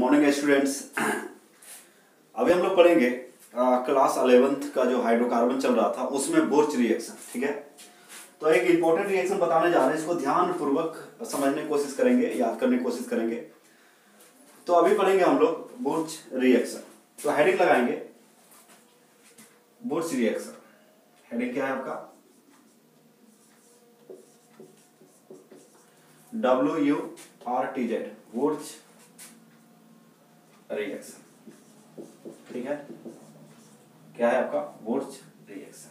Morning students. अभी हम लोग पढ़ेंगे क्लास 11th का जो हाइड्रोकार्बन चल रहा था उसमें बोर्च रिएक्शन। ठीक है, तो एक इंपॉर्टेंट रिएक्शन बताने जा रहे हैं, इसको ध्यान पूर्वक समझने की कोशिश करेंगे, याद करने की कोशिश करेंगे। तो अभी पढ़ेंगे हम लोग बोर्च रिएक्शन। तो हेडिंग लगाएंगे बोर्च रिएक्शन। हेडिंग क्या है आपका? WURTZ, Borch reaction. ठीक है, क्या है आपका? Borch reaction.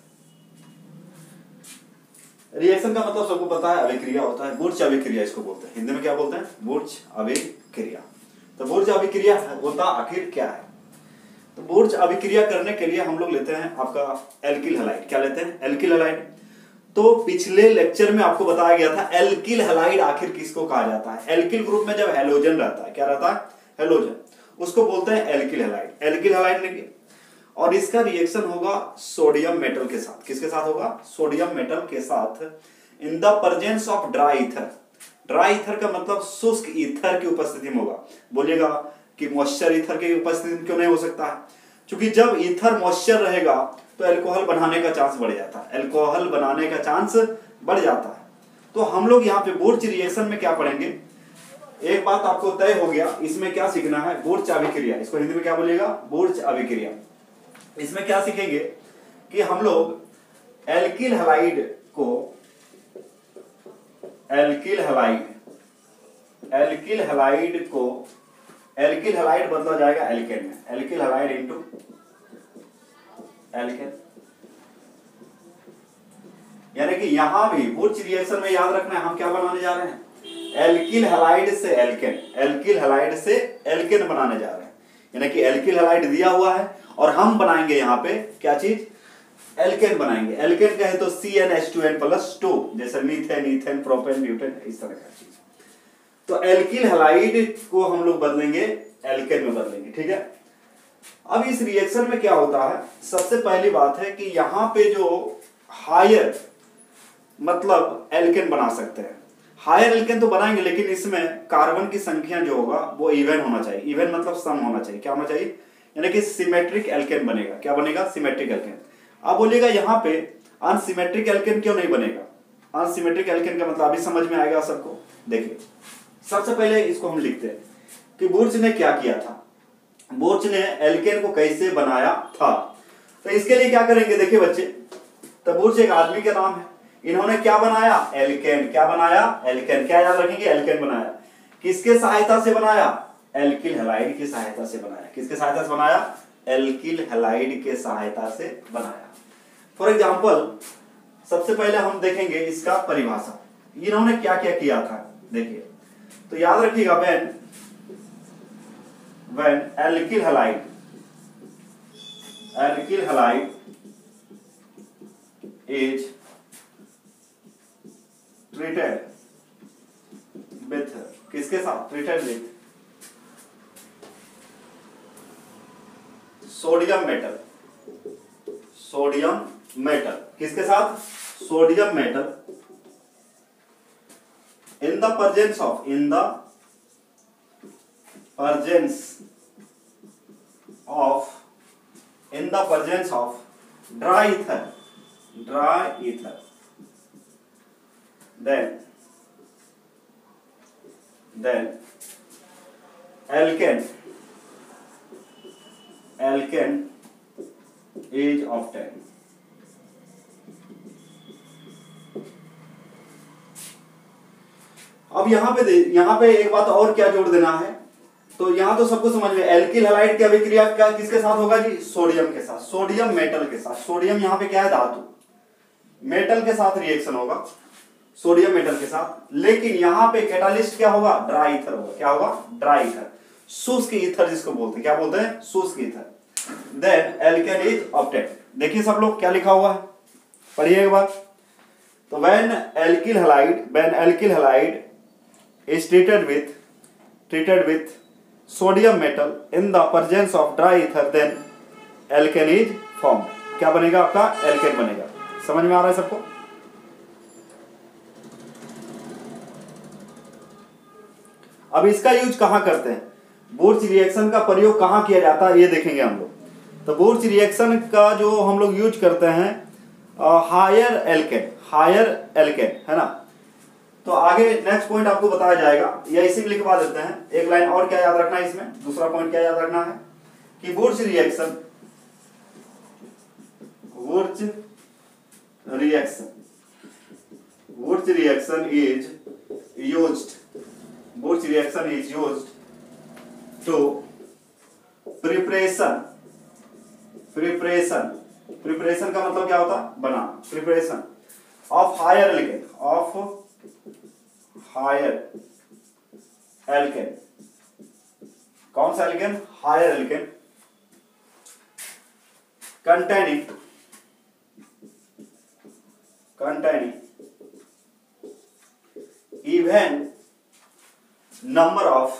रिएक्शन का मतलब सबको पता है, अभिक्रिया होता है। बोर्च अभिक्रिया इसको बोलते हैं, हिंदी में क्या बोलते हैं? बोर्च अभिक्रिया। तो बोर्च अभिक्रिया होता आखिर क्या है? तो बोर्च अभिक्रिया करने के लिए हम लोग लेते हैं आपका एल्किल हैलाइड। क्या लेते हैं? Alkyl halide. तो पिछले लेक्चर में आपको बताया गया था एल्किल हैलाइड आखिर किसको कहा जाता है। एल्किल ग्रुप में जब हैलोजन रहता है, क्या रहता है? हैलोजन, उसको बोलते हैं एल्किल हैलाइड। एल्किल हैलाइड लेंगे और इसका रिएक्शन होगा सोडियम मेटल के साथ। किसके साथ होगा? सोडियम मेटल के साथ in the presence of dry ether. Dry ether का मतलब शुष्क ईथर की उपस्थिति में होगा। बोलिएगा कि मॉइस्चर ईथर की उपस्थिति में क्यों नहीं हो सकता है? क्योंकि जब ईथर मॉइस्चर रहेगा तो अल्कोहल बनाने का चांस बढ़ जाता है। अल्कोहल बनाने का चांस बढ़ जाता है। तो हम लोग यहाँ पे बोर्च रिएक्शन में क्या पढ़ेंगे? एक बात आपको तय हो गया, इसमें क्या सीखना है? बोर्च अभिक्रिया। इसको हिंदी में क्या बोलिएगा? बोर्च अभिक्रिया। इसमें क्या सीखेंगे कि हम लोग एल्किल हैलाइड को एल्किल हैलाइड बदला जाएगा एल्केन में। एल्किल हैलाइड इनटू एल्केन, यानी कि यहां भी बोर्च रिएक्शन में याद रखना है हम क्या बनाने जा रहे हैं? एल्किल हैलाइड से एल्केन, एल्किल हैलाइड से एल्केन बनाने जा रहे हैं। यानी कि एल्किल हैलाइड दिया हुआ है और हम बनाएंगे यहाँ पे क्या चीज? एल्केन बनाएंगे। एल्केन कहे तो CnH2n+2, जैसे मीथेन, ईथेन, प्रोपेन, ब्यूटेन, इस तरह का चीज। तो एल्किल हैलाइड को हम लोग बदलेंगे एल्केन में बदलेंगे। ठीक है, अब इस रिएक्शन में क्या होता है? सबसे पहली बात है कि यहां पे जो हायर मतलब एल्केन बना सकते हैं, हायर एल्केन तो बनाएंगे, लेकिन इसमें कार्बन की संख्या जो होगा वो इवन होना चाहिए। इवन मतलब सम होना चाहिए। क्या होना चाहिए? यानी कि सिमेट्रिक एल्केन बनेगा। क्या बनेगा? Symmetric alkane. अब बोलिएगा यहाँ पे अनसिमेट्रिक एल्केन क्यों नहीं बनेगा? अनसिमेट्रिक एल्केन का मतलब अभी समझ में आएगा सबको। देखिए, सबसे पहले इसको हम लिखते हैं कि बोर्च ने क्या किया था। बोर्च ने एल्केन को कैसे बनाया था। तो इसके लिए क्या करेंगे? देखिए बच्चे, तो बोर्च एक आदमी का नाम है। इन्होंने क्या बनाया? एल्केन। क्या बनाया? एल्केन। क्या याद रखेंगे? एल्केन बनाया। किसके सहायता से बनाया? एल्किल हैलाइड की सहायता से बनाया। किसके सहायता से बनाया? एल्किल हैलाइड के सहायता से बनाया। फॉर एग्जाम्पल, सबसे पहले हम देखेंगे इसका परिभाषा, इन्होंने क्या क्या किया था। देखिए, तो याद रखिएगा, when alkyl halide is treated with, किसके साथ treated with सोडियम मेटल। किसके साथ? Sodium metal in the presence of dry ether, then alkane is obtained। अब यहाँ पे एक बात और क्या जोड़ देना है। तो यहाँ तो सबको समझ में, एल्किल हैलाइड की अभिक्रिया क्या किसके साथ होगा जी? सोडियम के साथ, सोडियम मेटल के साथ। सोडियम यहाँ पे क्या है? धातु। मेटल के साथ रिएक्शन होगा, सोडियम मेटल के साथ। लेकिन यहाँ पे कैटालिस्ट क्या होगा? ड्राई ईथर होगा। क्या होगा? ड्राई ईथर, शुष्क ईथर जिसको बोलते हैं। क्या बोलते हैं? शुष्क ether. Then alkane is obtained. देखिए सब लोग क्या लिखा हुआ है, पढ़िए एक बार। तो when alkyl halide is treated with sodium metal in the presence of dry ether, then alkane is formed। क्या बनेगा आपका? एल्केन बनेगा। समझ में आ रहा है सबको? अब इसका यूज कहां करते हैं? बुर्च रिएक्शन का प्रयोग कहाँ किया जाता है ये देखेंगे हम लोग। तो बुर्च रिएक्शन का जो हम लोग यूज करते हैं हायर एल्केन है ना। तो आगे नेक्स्ट पॉइंट आपको बताया जाएगा या इसी में लिखवा देते हैं। एक लाइन और क्या याद रखना है इसमें, दूसरा पॉइंट क्या याद रखना है कि बुर्च reaction is used to preparation का मतलब क्या होता है, बनाना। प्रिपरेशन ऑफ हायर एल्केन, कौन सा alkane, higher alkane, containing even number of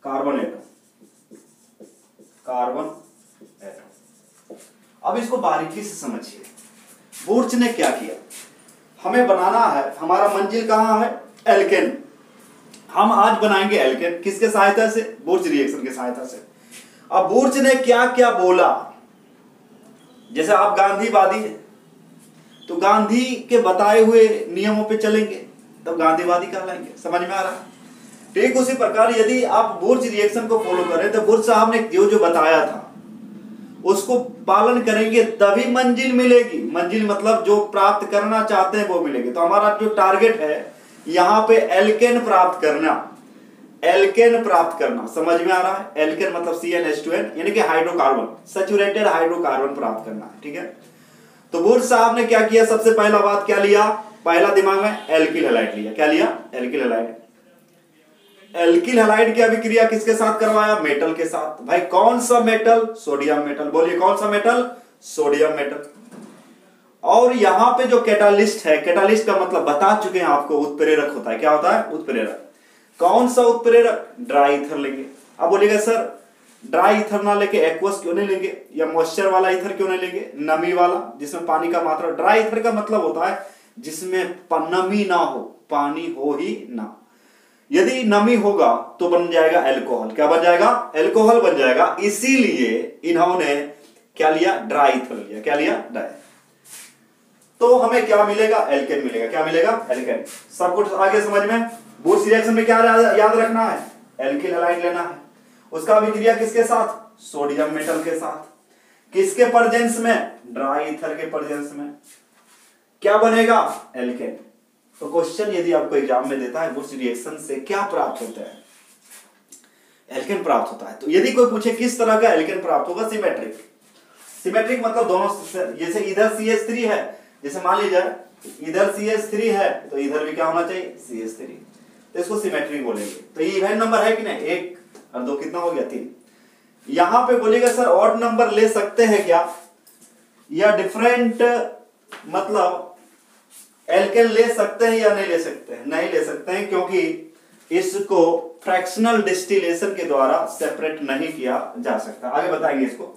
carbon atom. अब इसको बारीकी से समझिए। बुर्च ने क्या किया, हमें बनाना है, हमारा मंजिल कहां है, एल्केन। हम आज बनाएंगे एल्केन, किसके सहायता से, बुर्च रिएक्शन की सहायता से। अब बुर्च ने क्या क्या बोला, जैसे आप गांधीवादी हैं तो गांधी के बताए हुए नियमों पे चलेंगे तब गांधीवादी कहलाएंगे, समझ में आ रहा है। ठीक उसी प्रकार यदि आप बुर्च रिएक्शन को फॉलो करें तो बुर्च साहब ने जो जो बताया था उसको पालन करेंगे तभी मंजिल मिलेगी। मंजिल मतलब जो प्राप्त करना चाहते हैं वो मिलेगी। तो हमारा जो टारगेट है यहाँ पे एल्केन प्राप्त करना, समझ में आ रहा है। एल्केन मतलब CnH2n यानी कि हाइड्रोकार्बन, सैचुरेटेड हाइड्रोकार्बन प्राप्त करना है, ठीक है। तो बुर्च साहब ने क्या किया, सबसे पहला बात क्या लिया, पहला दिमाग में एल्किल हैलाइड लिया। क्या लिया, एल्किल हैलाइड। एल्किल हैलाइड की अभिक्रिया किसके साथ करवाया, मेटल के साथ। भाई कौन सा मेटल, सोडियम मेटल। बोलिए कौन सा मेटल, सोडियम मेटल। और यहां पे जो कैटालिस्ट है, कैटालिस्ट का मतलब बता चुके हैं आपको, उत्प्रेरक होता है। क्या होता है, उत्प्रेरक। कौन सा उत्प्रेरक, ड्राई ईथर लेंगे। अब बोलिएगा सर ड्राई ईथर ना लेके एक्वस क्यों नहीं लेंगे, या मॉइस्चर वाला ईथर क्यों नहीं लेंगे, नमी वाला जिसमें पानी का मात्रा। ड्राई ईथर का मतलब होता है जिसमें नमी ना हो, पानी हो ही ना। यदि नमी होगा तो बन जाएगा एल्कोहल। क्या बन जाएगा, एल्कोहल बन जाएगा। इसीलिए इन्होंने क्या लिया, ड्राई ईथर लिया। क्या लिया, ड्राई। तो हमें क्या मिलेगा, एल्केन मिलेगा। क्या मिलेगा, एल्केन। सब कुछ आगे समझ में। बुर्च रिएक्शन में क्या याद रखना है, एल्किल हैलाइड लेना है। उसका अभिक्रिया किसके साथ, सोडियम मेटल के साथ। किसके प्रेजेंस में, ड्राई ईथर के प्रेजेंस में। क्या बनेगा, एल्केन। तो क्वेश्चन यदि आपको एग्जाम में देता है बुर्च रिएक्शन से क्या प्राप्त होता है, एल्केन प्राप्त होता है। तो यदि कोई पूछे किस तरह का एल्केन प्राप्त होगा, सिमेट्रिक मतलब दोनों, जैसे इधर CH3 है, जैसे मान लीजिए इधर CH3 है तो इधर भी क्या होना चाहिए, CH3। तो इसको सिमेट्रिक बोलेंगे। तो ये इवन नंबर है कि नहीं, 1 और 2 कितना हो गया, 3। यहां पे बोलेगा सर ऑड नंबर ले सकते हैं क्या, या डिफरेंट मतलब एल्केन ले सकते हैं या नहीं ले सकते हैं, नहीं ले सकते हैं, क्योंकि इसको फ्रैक्शनल डिस्टिलेशन के द्वारा सेपरेट नहीं किया जा सकता। आगे बताएंगे इसको।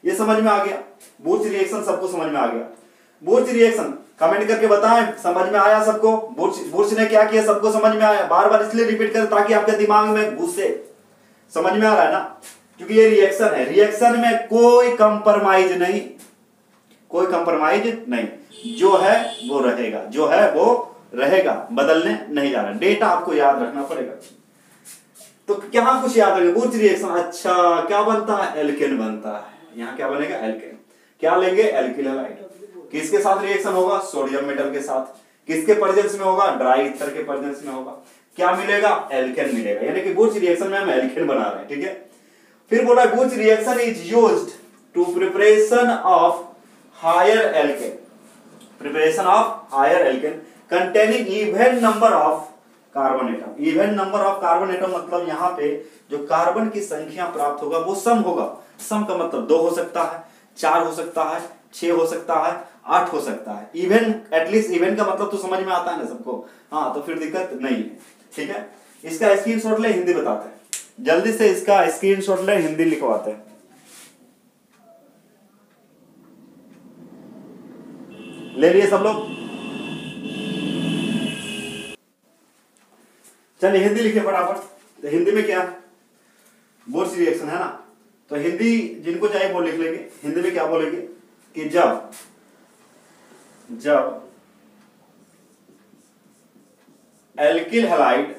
ये समझ में आ गया, बुर्च रिएक्शन सबको समझ में आ गया। बुर्च रिएक्शन कमेंट करके बताएं समझ में आया सबको। बुर्च ने क्या किया, सबको समझ में आया। बार बार इसलिए रिपीट करें ताकि आपके दिमाग में घुसे। समझ में आ रहा है ना, क्योंकि ये रिएक्शन है, रिएक्शन में कोई कंप्रोमाइज नहीं, कोई कंप्रोमाइज नहीं। जो है वो रहेगा, जो है वो रहेगा, बदलने नहीं जा रहा। डेटा आपको याद रखना पड़ेगा। तो क्या कुछ याद रखें, बुर्च रिएक्शन, अच्छा क्या बनता है, एल्केन बनता है। यहाँ क्या बनेगा, एल्केन। क्या लेंगे, एल्किल हैलाइड। किसके साथ रिएक्शन होगा, सोडियम मेटल के साथ। किसके प्रेजेंस में होगा, ड्राई ईथर के प्रेजेंस में होगा। क्या मिलेगा, एल्केन मिलेगा। यानी कि बुर्च रिएक्शन में हम एल्केन बना रहे हैं, ठीक है। फिर बोला बुर्च reaction is used to preparation of higher alkane, preparation of higher alkane containing even number of carbon atom. Even number of carbon atom मतलब यहाँ पे जो कार्बन की संख्या प्राप्त होगा वो सम होगा। सम का मतलब 2 हो सकता है, 4 हो सकता है, 6 हो सकता है, 8 हो सकता है। इवन, एटलीस्ट इवन का मतलब तो समझ में आता है ना सबको, हाँ, तो फिर दिक्कत नहीं है, ठीक है। इसका स्क्रीनशॉट ले, हिंदी बताते हैं जल्दी से। इसका स्क्रीनशॉट ले, हिंदी लिखवाते हैं। ले लिए सब लोग। चलिए हिंदी लिखिए फटाफट। तो हिंदी में क्या है, बोर्च रिएक्शन है ना, तो हिंदी जिनको चाहिए वो लिख लेंगे। हिंदी में क्या बोलेंगे कि जब एल्किल हैलाइड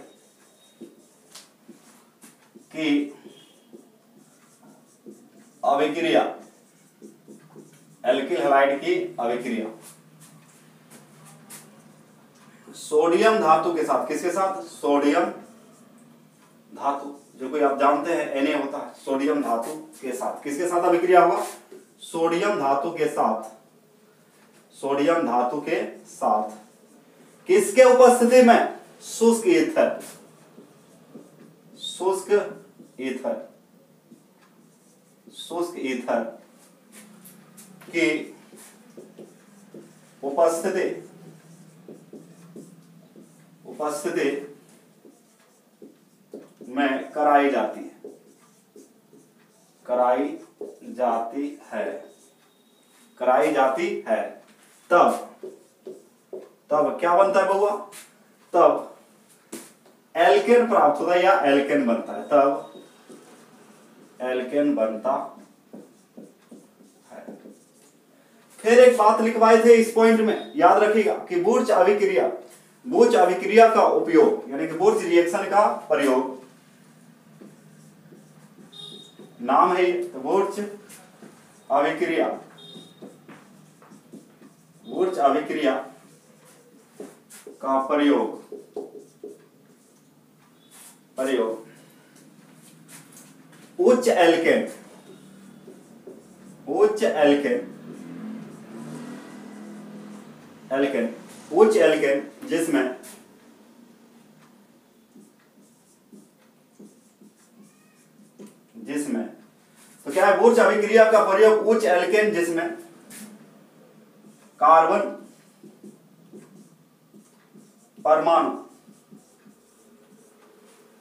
की अभिक्रिया, एल्किल हैलाइड की अभिक्रिया सोडियम धातु के साथ, किसके साथ, सोडियम धातु, जो कोई आप जानते हैं Na होता है, सोडियम धातु के साथ, किसके साथ अभिक्रिया होगा, सोडियम धातु के साथ, सोडियम धातु के साथ, किसके उपस्थिति में, शुष्क ईथर, शुष्क ईथर, शुष्क ईथर की उपस्थिति में कराई जाती है, कराई जाती है, तब क्या बनता है बउआ, तब एल्केन प्राप्त होता है या एल्केन बनता है, तब एल्केन बनता है। फिर एक बात लिखवाए थे इस पॉइंट में, याद रखिएगा कि बुर्च अभिक्रिया का उपयोग, यानी कि बुर्च रिएक्शन का प्रयोग, नाम है ये, तो बुर्च अभिक्रिया का प्रयोग उच्च एल्केन जिसमें तो क्या है, बुर्च अभिक्रिया का प्रयोग उच्च एल्केन जिसमें कार्बन परमाणु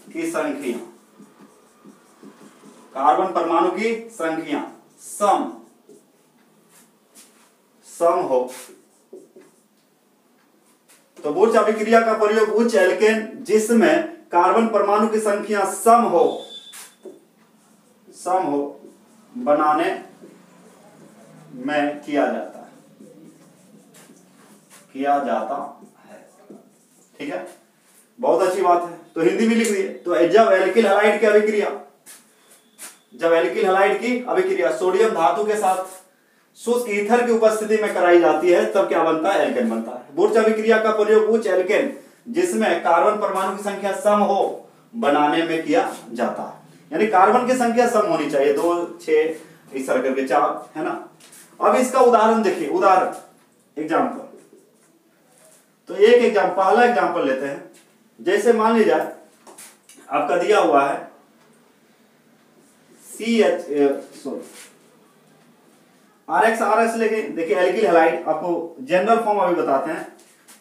की संख्या, कार्बन परमाणु की संख्या सम हो, तो बुर्च अभिक्रिया का प्रयोग उच्च एल्केन जिसमें कार्बन परमाणु की संख्या सम हो बनाने में किया जाता है। ठीक है, बहुत अच्छी बात है। तो हिंदी भी लिख दिए। तो जब एल्किल हैलाइड की अभिक्रिया सोडियम धातु के साथ शुष्क ईथर की उपस्थिति में कराई जाती है, तब क्या बनता है, एल्केन बनता है। बुर्च अभिक्रिया का प्रयोग उच्च एल्केन जिसमें कार्बन परमाणु की संख्या सम हो बनाने में किया जाता है, यानी कार्बन की संख्या सम होनी चाहिए, 2, 6 इस तरह करके 4, है ना। अब इसका उदाहरण देखिए, उदाहरण एग्जाम्पल, तो एक एग्जाम्पल, पहला एग्जाम्पल लेते हैं। जैसे मान लीजिए आपका दिया हुआ है RX लेके, देखिए एल्किल हैलाइड, आपको जनरल फॉर्म अभी बताते हैं।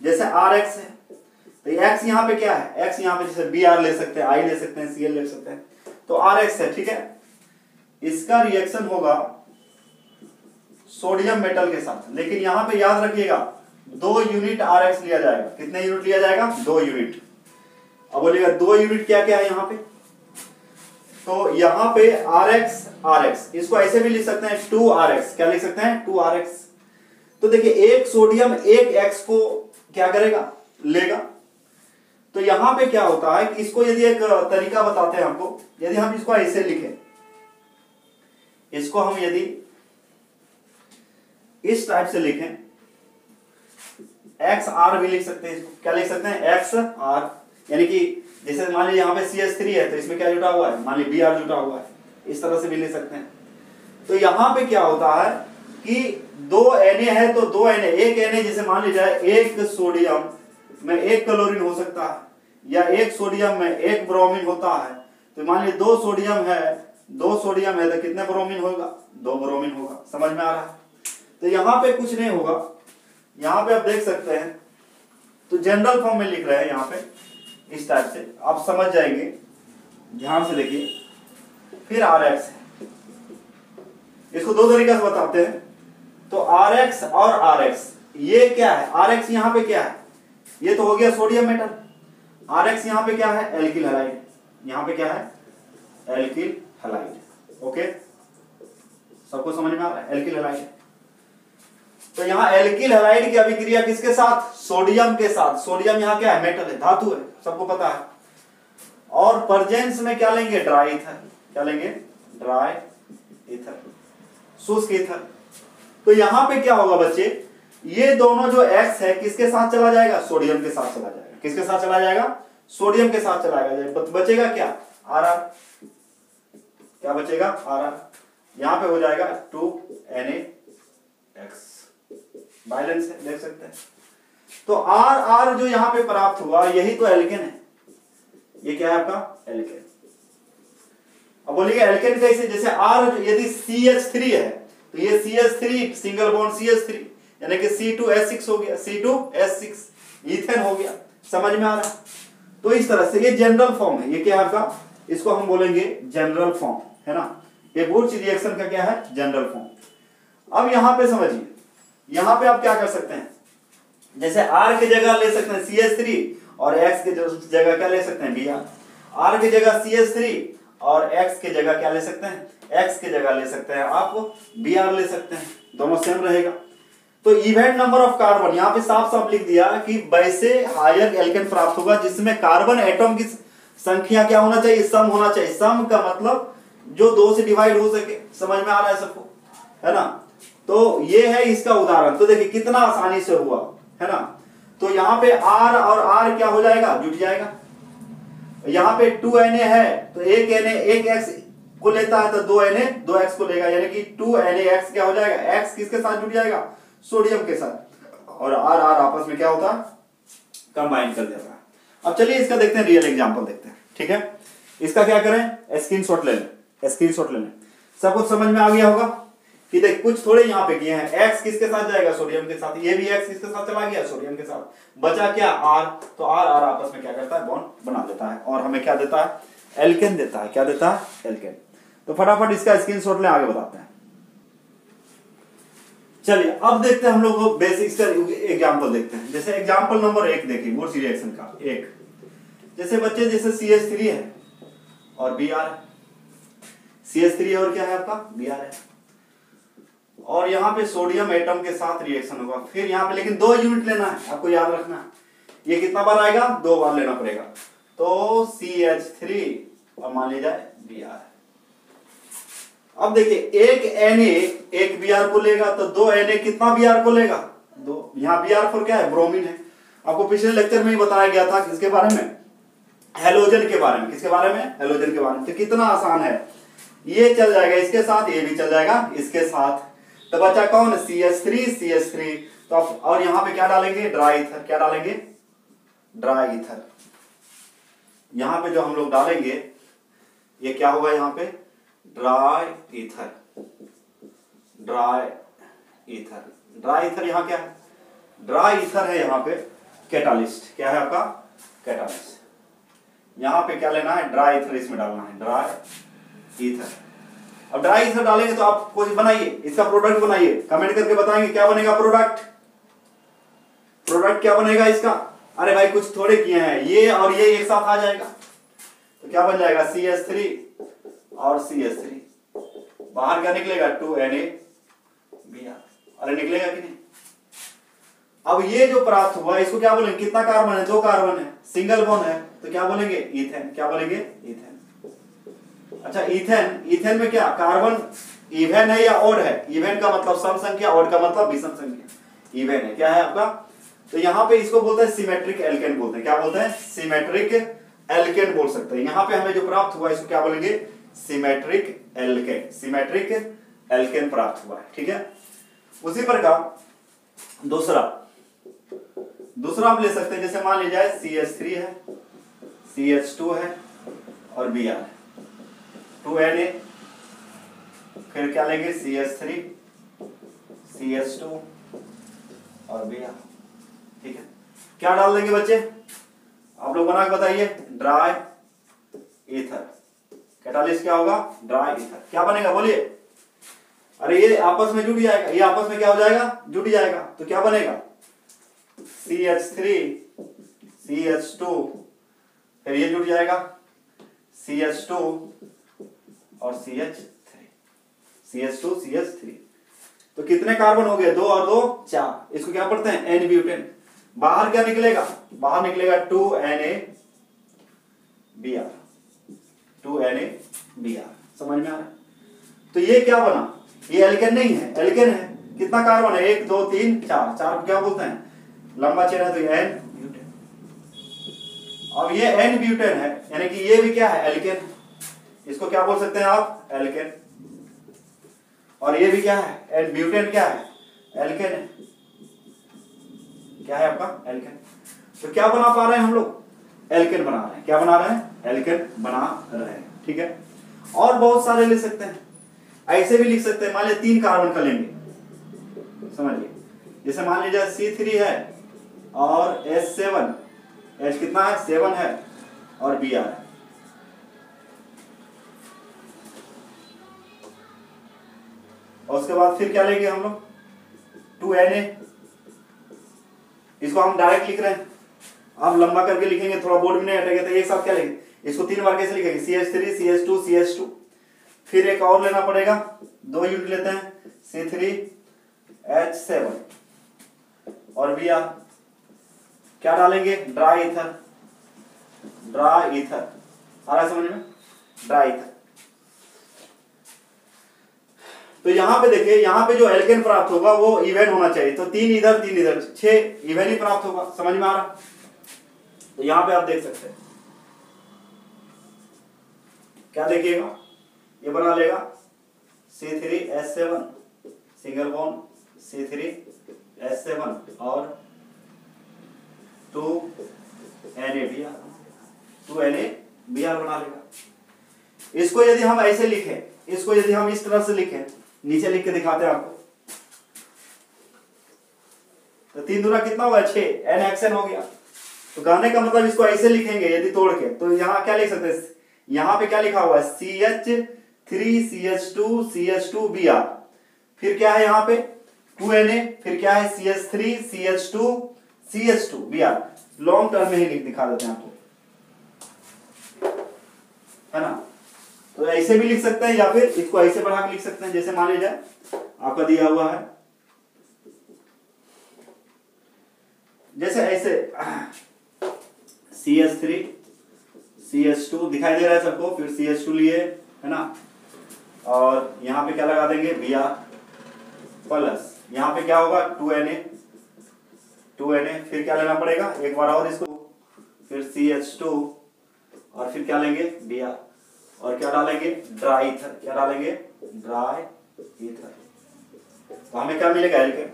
जैसे RX है तो X यहाँ पे क्या है, X यहाँ पे जैसे Br ले सकते हैं, I ले सकते हैं, Cl ले सकते हैं, तो RX है, ठीक है। इसका रिएक्शन होगा सोडियम मेटल के साथ, लेकिन यहाँ पे याद रखिएगा 2 यूनिट RX लिया जाएगा। कितने यूनिट लिया जाएगा, 2 यूनिट। अब बोलिएगा 2 यूनिट क्या क्या है यहाँ पे, तो यहाँ पे RX, इसको ऐसे भी लिख सकते हैं 2RX, क्या लिख सकते हैं, 2RX। तो देखिए एक सोडियम एक X को क्या करेगा, लेगा। तो यहाँ पे क्या होता है कि इसको यदि एक तरीका बताते हैं आपको, यदि हम इसको ऐसे लिखें, इसको हम यदि इस टाइप से लिखें, XR भी लिख सकते हैं, इसको क्या लिख सकते हैं, XR, यानी कि जैसे मान लीजिए यहाँ पे CH3 है तो इसमें क्या जुटा हुआ है, मान लीजिए Br जुटा हुआ है, इस तरह से भी ले सकते हैं। तो यहाँ पे क्या होता है कि 2 Na है तो 2 Na, एक Na जैसे मान लीजिए एक सोडियम में 1 क्लोरीन हो सकता है, या एक सोडियम में 1 ब्रोमीन होता है। तो मान लीजिए 2 सोडियम है तो कितने ब्रोमीन होगा, 2 ब्रोमीन होगा। समझ में आ रहा है। तो यहाँ पे कुछ नहीं होगा, यहाँ पे आप देख सकते हैं, तो जनरल फॉर्म में लिख रहे हैं यहाँ पे इस टाइप से, आप समझ जाएंगे, ध्यान से देखिए। फिर RX है, इसको 2 तरीके से बताते हैं। तो RX और RX, ये क्या है, RX यहाँ पे क्या है, ये तो हो गया सोडियम मेटल, RX यहाँ पे क्या है, एल्किल हैलाइड, यहाँ पे क्या है, एल्किल हैलाइड। ओके, सबको समझ में आ रहा है, एल्किल हैलाइड। तो यहाँ एल्किल हैलाइड की अभिक्रिया किसके साथ, सोडियम के साथ। सोडियम यहाँ क्या है, मेटल है, धातु है, सबको पता है। और प्रेजेंस में क्या लेंगे, ड्राई ईथर। क्या लेंगे, ड्राई ईथर, शुष्क ईथर। तो यहाँ पे क्या होगा बच्चे, ये दोनों जो X है किसके साथ चला जाएगा, सोडियम के साथ चला जाएगा। किसके साथ चला जाएगा, सोडियम के साथ चला जाएगा। बचेगा क्या, RR। क्या बचेगा, RR। यहाँ पे हो जाएगा 2NaX, बैलेंस है, देख सकते हैं। तो RR जो यहाँ पे प्राप्त हुआ यही तो एल्केन है। ये क्या है आपका, एल्केन। अब बोलिए एल्केन कैसे, जैसे R यदि CH3 है तो ये CH3 सिंगल बॉन्ड CH3 यानी कि C2H6 हो गया, C2H6 ईथेन हो गया। समझ में आ रहा है। तो इस तरह से ये जनरल फॉर्म है। ये क्या है आपका, इसको हम बोलेंगे जनरल फॉर्म, है ना। ये बुर्च रिएक्शन का क्या है, जनरल फॉर्म। अब यहां पे समझिए, यहां पे आप क्या कर सकते हैं, जैसे R की जगह ले सकते हैं CH3 और X की जगह क्या ले सकते हैं, Br। R की जगह CH3 और X की जगह क्या ले सकते हैं, X की जगह ले सकते हैं आप Br ले सकते हैं, दोनों सेम रहेगा। तो इवेंट नंबर ऑफ कार्बन यहाँ पे साफ साफ लिख दिया कि वैसे हायर एल्केन प्राप्त होगा जिसमें कार्बन एटम की संख्या क्या होना चाहिए, सम होना चाहिए। सम का मतलब जो 2 से डिवाइड हो सके। समझ में आ रहा है सबको, है ना। तो ये है इसका उदाहरण। तो देखिए कितना आसानी से हुआ, है ना। तो यहाँ पे R और R क्या हो जाएगा, जुट जाएगा। यहाँ पे 2Na है तो एक Na एक X को लेता है तो 2Na 2X को लेगा, यानी कि 2NaX क्या हो जाएगा, X किसके साथ जुट जाएगा, सोडियम के साथ। और R आपस में क्या होता है, कंबाइन कर देता है। अब चलिए इसका देखते हैं, रियल एग्जांपल देखते हैं, ठीक है। इसका क्या करें, स्क्रीनशॉट ले लें, स्क्रीनशॉट ले लें। सब कुछ समझ में आ गया होगा कि देख कुछ थोड़े यहाँ पे किए हैं। X किसके साथ जाएगा, सोडियम के साथ। ये भी X किसके साथ चला गया, सोडियम के साथ। बचा क्या, R। तो R आपस में क्या करता है, बॉन्ड बना देता है और हमें क्या देता है, एल्केन देता है। क्या देता है, एल्केन। तो फटाफट इसका स्क्रीनशॉट ले, आगे बताते हैं। चलिए अब देखते हैं हम लोग बेसिक्स का एग्जांपल देखते हैं। जैसे एग्जांपल नंबर 1 देखिए, बुर्च रिएक्शन का 1। जैसे बच्चे जैसे CH3 है और Br है। CH3 और क्या है आपका, Br है। और यहाँ पे सोडियम एटम के साथ रिएक्शन होगा। फिर यहाँ पे लेकिन 2 यूनिट लेना है, आपको याद रखना है। ये कितना बार आएगा, 2 बार लेना पड़ेगा। तो CH3 और मान लीजिए Br। अब देखिए एक Na एक Br को लेगा तो 2 Na कितना Br को लेगा, 2। यहाँ Br4 क्या है, ब्रोमीन है। आपको पिछले लेक्चर में ही बताया गया था किसके बारे में, हेलोजन के बारे में। किसके बारे में, हेलोजन के बारे में। तो कितना आसान है, ये चल जाएगा इसके साथ, ये भी चल जाएगा इसके साथ। तो बचा कौन, CH3। तो और यहाँ पे क्या डालेंगे, ड्राई ईथर। क्या डालेंगे, ड्राई ईथर। यहाँ पे जो हम लोग डालेंगे ये क्या होगा, यहाँ पे dry ether. Dry ether, dry ether यहाँ क्या है, ड्राई ईथर है यहाँ पे कैटालिस्ट। क्या है आपका, कैटालिस्ट। यहाँ पे क्या लेना है, ड्राई ईथर इसमें डालना है, ड्राई ईथर। अब ड्राई ईथर डालेंगे तो आप कुछ बनाइए, इसका प्रोडक्ट बनाइए, कमेंट करके बताएंगे क्या बनेगा प्रोडक्ट। प्रोडक्ट क्या बनेगा इसका, अरे भाई कुछ थोड़े किए हैं, ये और ये एक साथ आ जाएगा तो क्या बन जाएगा, CH3 और CH3। बाहर क्या निकलेगा, 2Na अरे निकलेगा कि नहीं। अब ये जो प्राप्त हुआ इसको क्या बोलेंगे, कितना कार्बन है, 2 कार्बन है, सिंगल बॉन्ड है, तो क्या बोलेंगे, ईथेन। क्या बोलेंगे, ईथेन। अच्छा ईथेन, ईथेन में क्या कार्बन इवन है या ओड है, इवन का मतलब सम संख्या, ओड का मतलब विषम संख्या। इवन है, क्या है आपका। तो यहाँ पे इसको बोलते हैं सिमेट्रिक एल्केन बोलते हैं। क्या बोलते हैं, सिमेट्रिक एल्केन बोल सकते हैं। यहाँ पे हमें जो प्राप्त हुआ इसको क्या बोलेंगे, सिमेट्रिक एल्केन। सिमेट्रिक एल्केन प्राप्त हुआ है, ठीक है। उसी प्रकार दूसरा आप ले सकते हैं। जैसे मान लीजिए CH3 है, CH2 है और Br है, 2Na। फिर क्या लेंगे, CH3 CH2 और Br, ठीक है। क्या डाल देंगे बच्चे, आप लोग बना के बताइए, ड्राई ईथर। कैटालिस्ट क्या होगा, ड्राई ईथर। क्या बनेगा बोलिए, अरे ये आपस में जुड़ जाएगा, ये आपस में क्या हो जाएगा, जुड़ जाएगा। तो क्या बनेगा, CH3 CH2 फिर ये जुड़ जाएगा CH2 और CH3। तो कितने कार्बन हो गए? 2 और 2 4। इसको क्या पढ़ते हैं? N butane. बाहर क्या निकलेगा? बाहर निकलेगा 2NaBr। 2NaBr। समझ में आ रहा है? तो ये क्या बना? ये एल्केन नहीं है, एल्केन है। कितना कार्बन है? 1 2 3 4। 4 को क्या बोलते हैं? लंबा चेन है तो ये N ब्यूटेन। अब ये N ब्यूटेन है, यानी कि ये भी क्या है? एल्केन। इसको क्या बोल सकते हैं आप? एल्केन। और ये भी क्या है? N ब्यूटेन क्या है? एल्केन है। क्या है आपका? एल्केन। तो क्या बना पा रहे हैं हम लोग? एल्केन बना रहे हैं। क्या बना रहे हैं? एल्केन बना रहे हैं। ठीक है। और बहुत सारे ले सकते हैं, ऐसे भी लिख सकते हैं। मान लीजिए 3 कार्बन का लेंगे, समझिए। जैसे मान लीजिए C3 है और S7, H कितना है? 7 है और Br है। और उसके बाद फिर क्या लेंगे हम लोग? 2Na। इसको हम डायरेक्ट लिख रहे हैं, आप लंबा करके लिखेंगे, थोड़ा बोर्ड में नहीं हटेगा। तो एक साथ क्या लेंगे? इसको 3 बार कैसे लिखेंगे? CH3 CH2 CH2। फिर एक और लेना पड़ेगा, 2 यूनिट लेते हैं, C3H7 और Br। क्या डालेंगे? Dry ether. ड्राई ईथर आ रहा है समझ में? Dry ether. तो यहां पे देखिए, यहां पे जो एल्केन प्राप्त होगा वो इवन होना चाहिए। तो 3 इधर 3 इधर, 6 इवन ही प्राप्त होगा। समझ में आ रहा? तो यहां पे आप देख सकते हैं, क्या देखिएगा? ये बना लेगा C3H7 सिंगल बॉन्ड, C3H7 और 2NaBr। 2NaBr बना लेगा। इसको यदि हम ऐसे लिखें, इसको यदि हम इस तरह से लिखें, नीचे लिख के दिखाते हैं आपको। तो 3 दूना कितना हुआ? 6। N हेक्सेन हो गया। तो कहने का मतलब इसको ऐसे लिखेंगे यदि तोड़ के, तो यहां क्या लिख सकते हैं? यहां पे क्या लिखा हुआ है? CH3 CH2 CH2Br। फिर क्या है यहां पे? 2Na। फिर क्या है? CH3 CH2 CH2Br। Long term में ही लिख दिखा देते हैं आपको, है ना? तो ऐसे भी लिख सकते हैं या फिर इसको ऐसे बढ़ा के लिख सकते हैं। जैसे मान लीजिए आपका दिया हुआ है, जैसे ऐसे CH3 CH2 दिखाई दे रहा है सबको। फिर CH2 लिए, है ना? और यहां पे क्या लगा देंगे? Br प्लस यहां पे क्या होगा? 2Na। फिर क्या लेना पड़ेगा? एक बार और इसको, फिर CH2 और फिर क्या लेंगे? Br। और क्या डालेंगे? Dry ether. क्या डालेंगे? Dry ether. तो हमें क्या मिलेगा? एल्केन।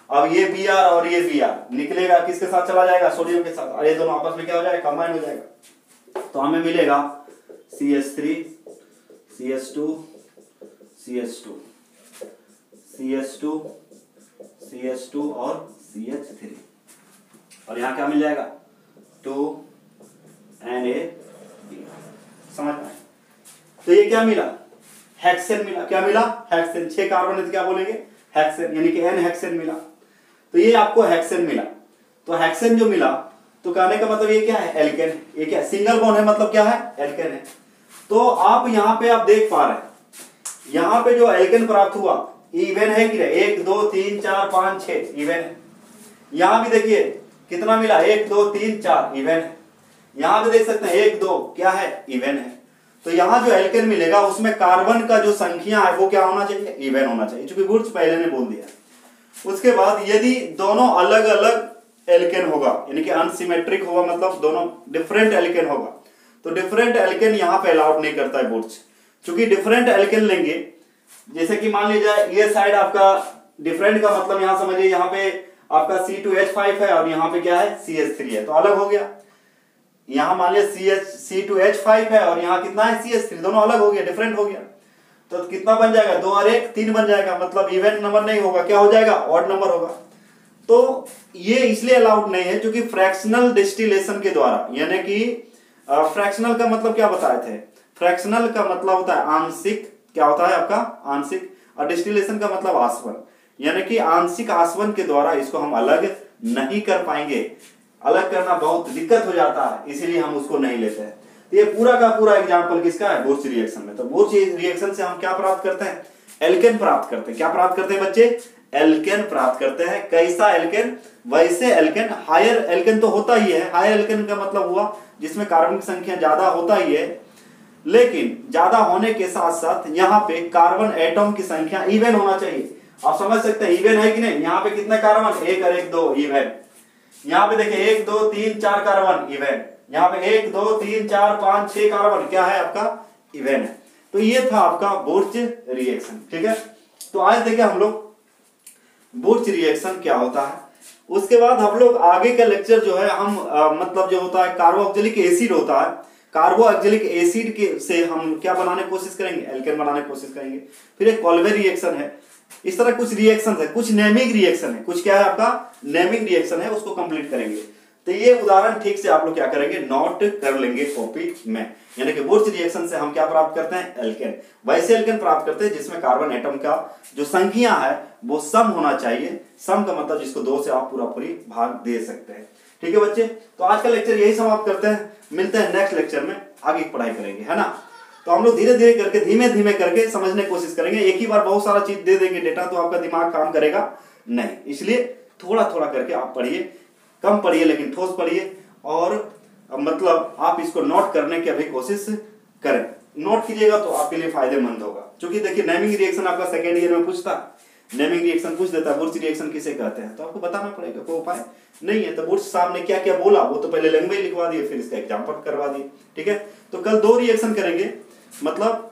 अब ये Br और ये Br निकलेगा, किसके साथ चला जाएगा? सोडियम के साथ। और ये दोनों आपस में क्या हो जाएगा? कंबाइन हो जाएगा। तो हमें मिलेगा CH3 CH2 CH2 CH2 CH2 और CH3। और यहां क्या मिल जाएगा? 2NaBr। समझ में? तो ये क्या मिला? हेक्सेन मिला। क्या मिला? हेक्सेन। 6 कार्बन है तो क्या बोलेंगे? हेक्सेन, यानी कि N हेक्सेन मिला। तो ये आपको हेक्सेन मिला। तो हेक्सेन जो मिला, तो कहने का मतलब ये क्या है? एल्केन। ये क्या? सिंगल बॉन्ड है, मतलब क्या है? एल्केन है। तो आप यहां पे आप देख पा रहे हैं, यहां पे जो एल्केन प्राप्त हुआ इवन है कि नहीं? 1 2 3 4 5 6 इवन है। यहां भी देखिए कितना मिला? 1 2 3 4 इवन है। यहां पे देख सकते हैं 1 2 क्या है? इवन है। तो यहां जो एल्केन मिलेगा उसमें कार्बन का जो संख्या है वो क्या होना चाहिए? इवन होना चाहिए, क्योंकि गुड्स पहले ने बोल दिया। उसके बाद यदि दोनों अलग अलग एल्केन होगा, यानी कि अनसिमेट्रिक होगा, मतलब दोनों डिफरेंट एल्केन होगा, तो डिफरेंट एल्केन यहां पे अलाउड नहीं करता है बोर्ड्स। क्योंकि डिफरेंट एल्केन लेंगे, जैसे कि मान लीजिए ये साइड आपका डिफरेंट का मतलब यहां समझिए, यहां पे आपका C2H5 है और यहां पे क्या है? CH3 है, तो अलग हो गया। यहां मान लीजिए C2H5 है और यहां कितना है? CH3। दोनों अलग हो गया, डिफरेंट हो गया। तो कितना बन जाएगा? 2 और 1 3 बन जाएगा, मतलब इवन नंबर नहीं होगा। क्या हो जाएगा? ऑड नंबर होगा। तो ये इसलिए अलाउड नहीं है क्योंकि फ्रैक्शनल डिस्टिलेशन के द्वारा, यानी कि फ्रैक्शनल का मतलब क्या बताए थे? फ्रैक्शनल का मतलब होता है आंशिक। क्या होता है आपका? आंशिक। और डिस्टिलेशन का मतलब आसवन, यानी कि आंशिक आसवन के द्वारा इसको हम अलग नहीं कर पाएंगे। अलग करना बहुत दिक्कत हो जाता है, इसीलिए हम उसको नहीं लेते हैं। तो ये पूरा का पूरा एग्जाम्पल किसका है, बुर्च रिएक्शन में। तो बुर्च रिएक्शन से हम क्या प्राप्त करते हैं, एल्केन प्राप्त करते हैं। क्या प्राप्त करते हैं बच्चे, एल्केन प्राप्त करते हैं। कैसा एल्केन, वैसे एल्केन, हायर एल्केन तो होता ही है। हायर एल्केन का मतलब हुआ जिसमें कार्बन की संख्या ज्यादा होता ही है, लेकिन ज्यादा होने के साथ साथ यहाँ पे कार्बन एटम की संख्या इवन होना चाहिए। आप समझ सकते हैं इवन है कि नहीं, यहाँ पे कितने कार्बन, 1 और 1 2 इवन। यहाँ पे देखिए 1 2 3 4 कार्बन इवन, यहाँ पे 1 2 3 4 5 6 कार्बन क्या है आपका, इवन है। तो ये था आपका बुर्च रिएक्शन, ठीक है। तो आज देखिए हम लोग बुर्च रिएक्शन क्या होता है। उसके बाद हम लोग आगे का लेक्चर जो है हम मतलब जो होता है कार्बोक्सिलिक एसिड होता है, कार्बोक्सिलिक एसिड के से हम क्या बनाने की कोशिश करेंगे, एल्केन बनाने की कोशिश करेंगे। फिर एक कॉल्वे रिएक्शन है। इस तरह कुछ रिएक्शन है, कुछ नेमिंग रिएक्शन है, कुछ क्या है आपका नेमिंग रिएक्शन है, उसको कंप्लीट करेंगे। तो ये उदाहरण ठीक से आप लोग क्या करेंगे, नोट कर लेंगे कॉपी में। यानी कि बुर्च रिएक्शन से हम क्या प्राप्त करते हैं, एल्केन। वैसे एल्केन प्राप्त करते हैं जिसमें कार्बन एटम का जो संख्या है वो सम होना चाहिए। सम का मतलब जिसको 2 से आप पूरा पूरी भाग दे सकते हैं। ठीक है बच्चे, तो आज का लेक्चर यही समाप्त करते हैं। मिलते हैं नेक्स्ट लेक्चर में, आगे की पढ़ाई करेंगे, है ना। तो हम लोग धीरे धीरे करके, धीमे धीमे करके समझने की कोशिश करेंगे। एक ही बार बहुत सारा चीज दे देंगे डेटा तो आपका दिमाग काम करेगा नहीं, इसलिए थोड़ा थोड़ा करके आप पढ़िए, कम पढ़िए लेकिन ठोस पढ़िए, और मतलब आप इसको नोट करने की अभी कोशिश करें। नोट कीजिएगा तो आपके लिए फायदेमंद होगा। क्योंकि देखिए नेमिंग रिएक्शन आपका सेकेंड ईयर में पूछता, नेमिंग रिएक्शन पूछ देता है, बुर्च रिएक्शन किसे कहते हैं, तो आपको बताना पड़ेगा, कोई उपाय नहीं है। तो बुर्च साहब ने क्या क्या बोला वो तो पहले लैंग्वेज लिखवा दिए, फिर इसका एग्जाम्पल करवा दिए, ठीक है। तो कल 2 रिएक्शन करेंगे, मतलब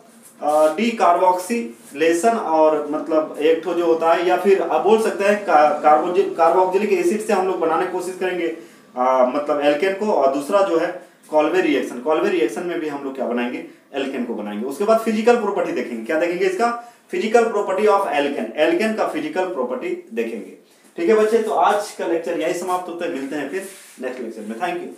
डी कार्बोक्सिलेशन और मतलब एक ठो जो होता है, या फिर आप बोल सकते हैं कार्बोक्सिलिक एसिड से हम लोग बनाने की कोशिश करेंगे मतलब एल्केन को, और दूसरा जो है कॉल्वे रिएक्शन। कॉल्वे रिएक्शन में भी हम लोग क्या बनाएंगे, एल्केन को बनाएंगे। उसके बाद फिजिकल प्रॉपर्टी देखेंगे, क्या देखेंगे, इसका physical property of alkane, alkane का फिजिकल प्रॉपर्टी देखेंगे। ठीक है बच्चे, तो आज का लेक्चर यही समाप्त होता है। मिलते हैं फिर नेक्स्ट लेक्चर में। Thank you.